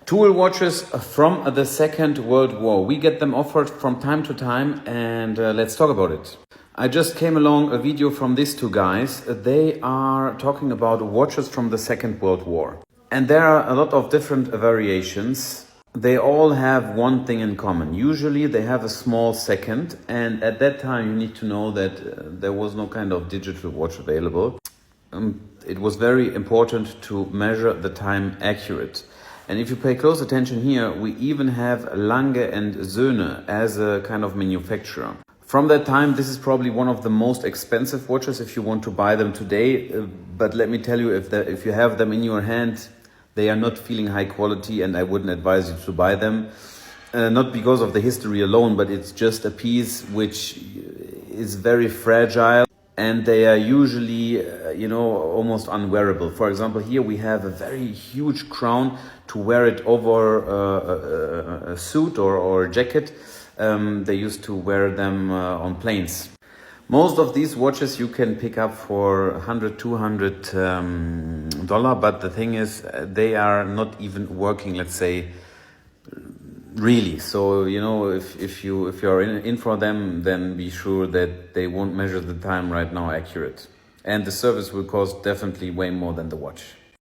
Tool watches from the Second World War. We get them offered from time to time, and let's talk about it. I just came along a video from these two guys. They are talking about watches from the Second World War. And there are a lot of different variations. They all have one thing in common. Usually they have a small second, and at that time you need to know that there was no kind of digital watch available. It was very important to measure the time accurate. And if you pay close attention here, we even have Lange and Söhne as a kind of manufacturer. From that time, this is probably one of the most expensive watches if you want to buy them today. But let me tell you, if you have them in your hand, they are not feeling high quality, and I wouldn't advise you to buy them. Not because of the history alone, but it's just a piece which is very fragile. And they are usually, almost unwearable. For example, here we have a very huge crown to wear it over a suit or a jacket. They used to wear them on planes. Most of these watches you can pick up for $100, $200, but the thing is, they are not even working, let's say, really. So, if you're in for them, then be sure that they won't measure the time right now accurate. And the service will cost definitely way more than the watch.